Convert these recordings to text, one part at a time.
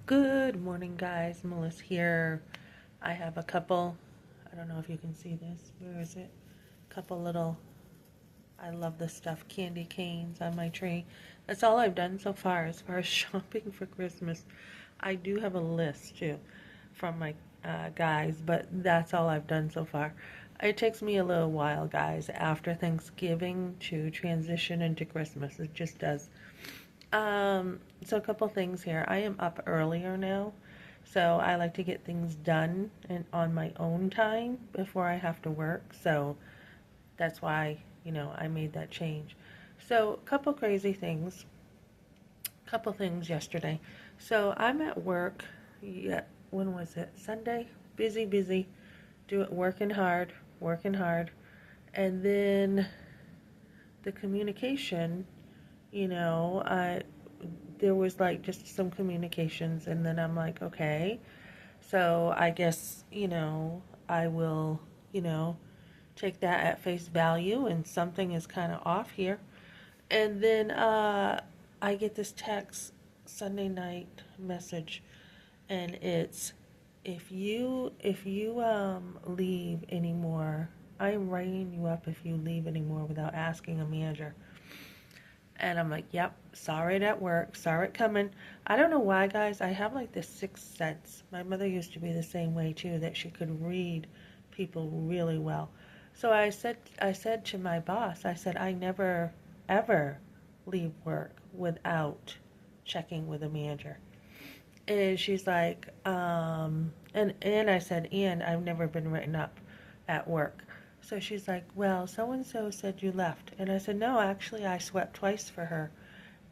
Good morning, guys. Melissa here. I have a couple, I don't know if you can see this. Where is it? Couple little, I love this stuff, candy canes on my tree. That's all I've done so far as far as shopping for Christmas. I do have a list too from my guys, but that's all I've done so far. It takes me a little while, guys, after Thanksgiving to transition into Christmas. It just does. So a couple things here. I am up earlier now, so I like to get things done and on my own time before I have to work. So that's why, I made that change. So a couple crazy things, couple things yesterday. So I'm at work. Yeah, when was it? Sunday? Busy, busy. Working hard, working hard. And then the communication, I there was like just some communications, and then I'm like, okay, so I guess, I will, take that at face value, and something is kind of off here. And then I get this text Sunday night message, and it's, if you leave anymore, I am writing you up if you leave anymore without asking a manager. And I'm like, yep, saw it at work, saw it coming. I don't know why, guys. I have like this sixth sense. My mother used to be the same way too, that she could read people really well. So I said to my boss, I said, I never ever leave work without checking with a manager. And she's like, and I said, and I've never been written up at work. So she's like, well, so and so said you left. And I said, no, actually I swept twice for her.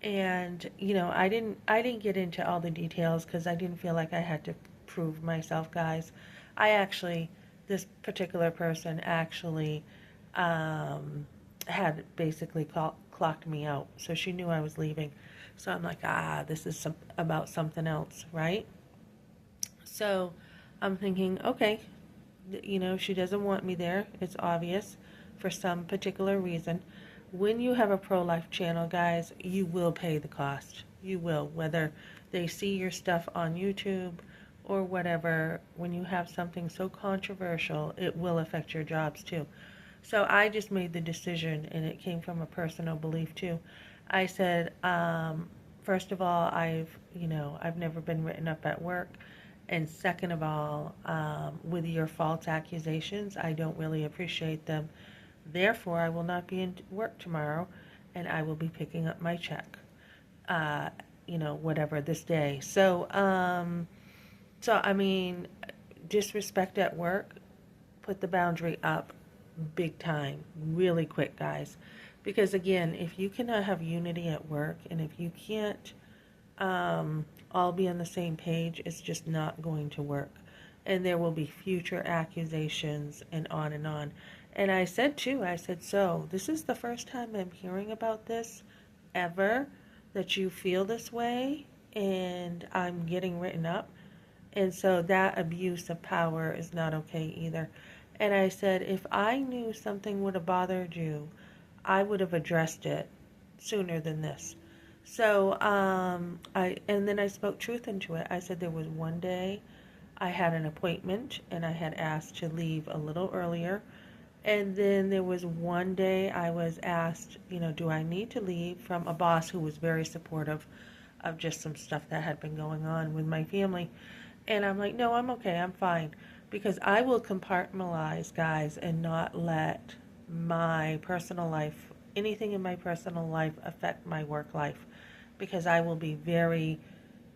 And, I didn't get into all the details because I didn't feel like I had to prove myself, guys. I actually, this particular person actually had basically clocked me out. So she knew I was leaving. So I'm like, this is about something else, right? So I'm thinking, okay, she doesn't want me there. It's obvious for some particular reason. When you have a pro-life channel, guys, you will pay the cost. You will, whether they see your stuff on YouTube or whatever. When you have something so controversial, it will affect your jobs too. So I just made the decision, and it came from a personal belief too. I said, first of all, I've never been written up at work. And second of all, with your false accusations, I don't really appreciate them. Therefore, I will not be in work tomorrow, and I will be picking up my check, whatever this day. So I mean, disrespect at work, put the boundary up big time, really quick, guys. Because again, if you cannot have unity at work, and if you can't all be on the same page, it's just not going to work. And there will be future accusations and on and on. And I said too, so this is the first time I'm hearing about this ever, that you feel this way and I'm getting written up. And so that abuse of power is not okay either. And I said, if I knew something would have bothered you, I would have addressed it sooner than this. So and then I spoke truth into it. I said there was one day I had an appointment and I had asked to leave a little earlier. And then there was one day I was asked, do I need to leave, from a boss who was very supportive of just some stuff that had been going on with my family. And I'm like, no, I'm okay, I'm fine. Because I will compartmentalize, guys, and not let my personal life, anything in my personal life, affect my work life. Because I will be very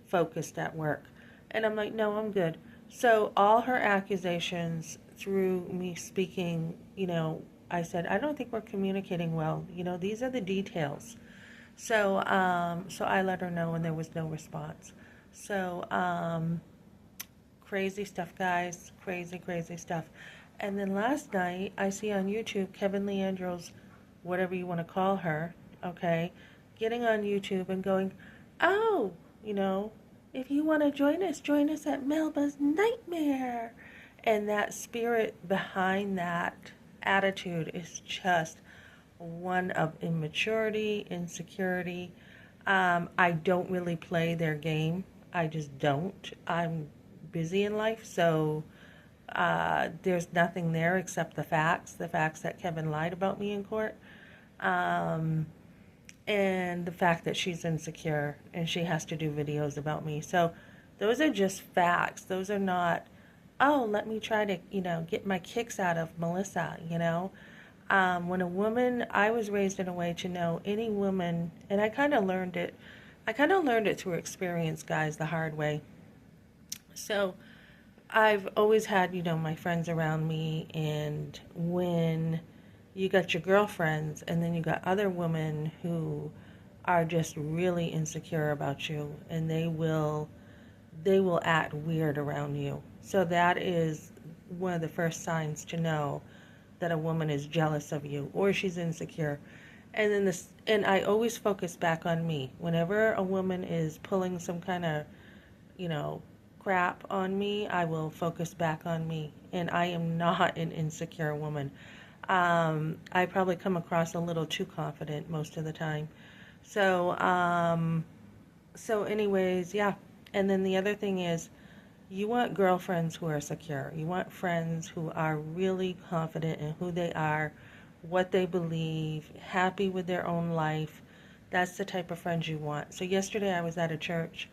focused at work. And I'm like, no, I'm good. So all her accusations through me speaking, I said, I don't think we're communicating well. These are the details. So I let her know, and there was no response. So, crazy stuff, guys. Crazy, crazy stuff. And then last night, I see on YouTube Kevin Leandros, whatever you want to call her, okay, getting on YouTube and going, oh, if you want to join us at Melba's Nightmare. And that spirit behind that attitude is just one of immaturity, insecurity. I don't really play their game. I just don't. I'm busy in life, so there's nothing there except the facts that Kevin lied about me in court, um, and the fact that she's insecure and she has to do videos about me. So those are just facts. Those are not, oh, let me try to, get my kicks out of Melissa. When a woman, I was raised in a way to know any woman, and I kind of learned it through experience, guys, the hard way. So I've always had, my friends around me, and when you got your girlfriends and then you got other women who are just really insecure about you, and they will act weird around you. So that is one of the first signs to know that a woman is jealous of you or she's insecure. And I always focus back on me. Whenever a woman is pulling some kind of, you know, crap on me, I will focus back on me. And I am not an insecure woman. I probably come across a little too confident most of the time. So, anyways, yeah. And then the other thing is, you want girlfriends who are secure. You want friends who are really confident in who they are, what they believe, happy with their own life. That's the type of friends you want. So yesterday I was at a church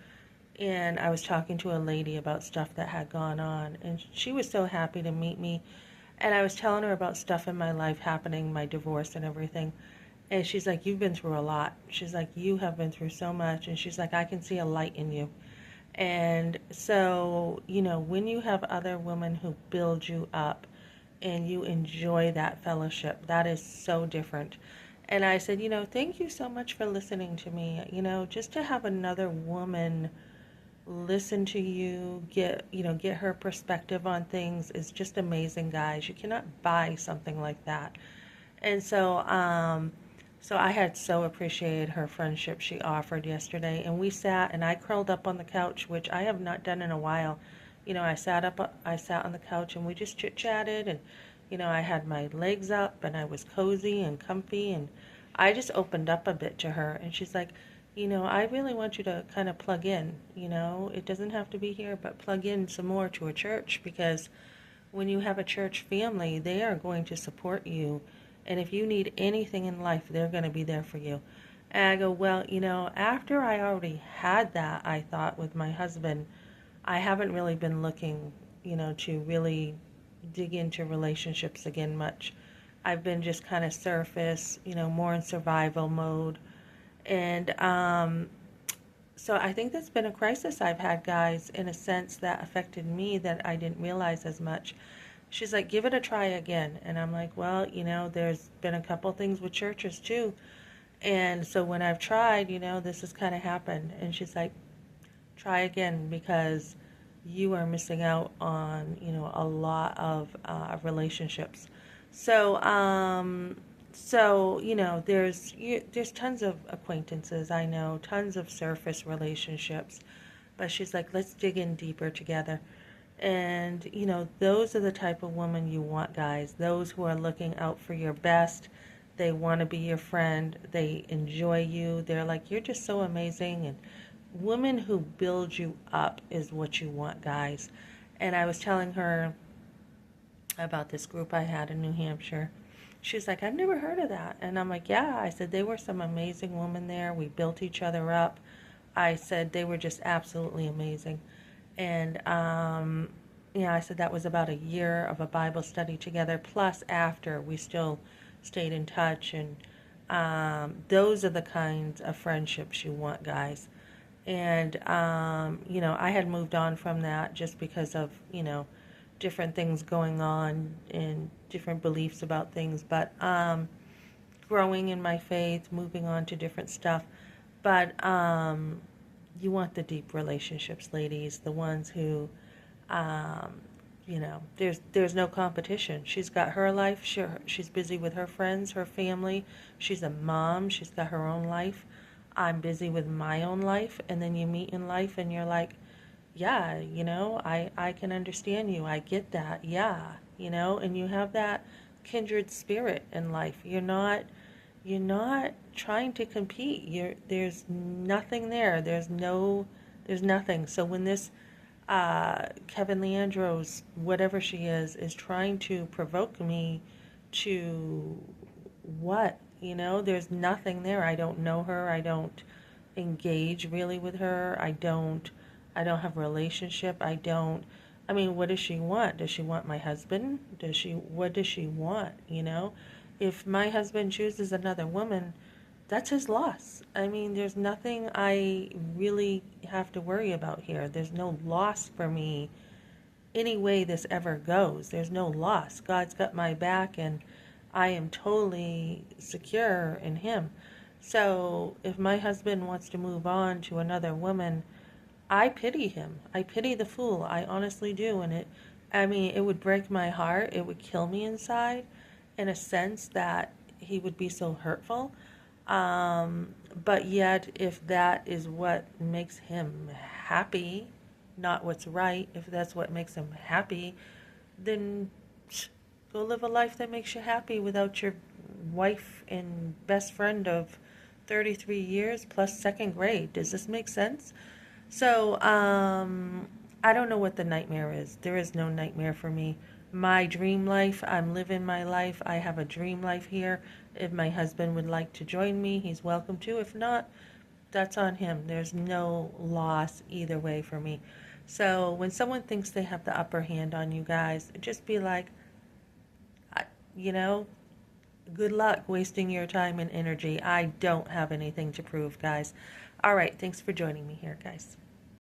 and I was talking to a lady about stuff that had gone on, and she was so happy to meet me. And I was telling her about stuff in my life happening, my divorce and everything. And she's like, "You've been through a lot." She's like, "You have been through so much." And she's like, "I can see a light in you." And so, when you have other women who build you up and you enjoy that fellowship, that is so different. And I said, thank you so much for listening to me. Just to have another woman listen to you, get her perspective on things is just amazing, guys. You cannot buy something like that. And so I had so appreciated her friendship she offered yesterday, and we sat and I curled up on the couch, which I have not done in a while. I sat on the couch and we just chit-chatted, and I had my legs up and I was cozy and comfy, and I just opened up a bit to her, and she's like, I really want you to kind of plug in, it doesn't have to be here, but plug in some more to a church, because when you have a church family, they are going to support you. And if you need anything in life, they're going to be there for you. And I go, well, after I already had that, I thought with my husband, I haven't really been looking, to really dig into relationships again much. I've been just kind of surface, more in survival mode. And so I think that's been a crisis I've had, guys, in a sense that affected me that I didn't realize as much. She's like, give it a try again. And I'm like, well, there's been a couple things with churches too. And so when I've tried, this has kind of happened. And she's like, try again, because you are missing out on, a lot of relationships. So, there's tons of acquaintances, I know, tons of surface relationships. But she's like, let's dig in deeper together. And, those are the type of woman you want, guys. Those who are looking out for your best. They want to be your friend. They enjoy you. They're like, you're just so amazing. And women who build you up is what you want, guys. And I was telling her about this group I had in New Hampshire. She's like, I've never heard of that. And I'm like, yeah. I said, they were some amazing women there. We built each other up. I said, they were just absolutely amazing. And, I said that was about a year of a Bible study together. Plus, after, we still stayed in touch. And those are the kinds of friendships you want, guys. And, I had moved on from that just because of, different things going on and different beliefs about things. But growing in my faith, moving on to different stuff. But you want the deep relationships, ladies, the ones who, there's no competition. She's got her life. She's busy with her friends, her family. She's a mom. She's got her own life. I'm busy with my own life. And then you meet in life and you're like, yeah, I can understand you. I get that. Yeah, and you have that kindred spirit in life. You're not trying to compete. There's nothing there. There's nothing. So when this Kevin Leandros, whatever she is trying to provoke me to what? You know, there's nothing there. I don't know her. I don't engage really with her. I don't have a relationship. I mean, what does she want? Does she want my husband? What does she want, you know? If my husband chooses another woman, that's his loss. I mean, there's nothing I really have to worry about here. There's no loss for me any way this ever goes. There's no loss. God's got my back, and I am totally secure in Him. So if my husband wants to move on to another woman, I pity him. I pity the fool. I honestly do. And I mean, it would break my heart. It would kill me inside in a sense that he would be so hurtful. But yet, if that is what makes him happy, not what's right, if that's what makes him happy, then go live a life that makes you happy without your wife and best friend of 33 years plus second grade. Does this make sense? So, I don't know what the nightmare is. There is no nightmare for me. My dream life, I'm living my life. I have a dream life here. If my husband would like to join me, he's welcome to. If not, that's on him. There's no loss either way for me. So when someone thinks they have the upper hand on you guys, just be like, you know, good luck wasting your time and energy. I don't have anything to prove, guys. All right, thanks for joining me here, guys.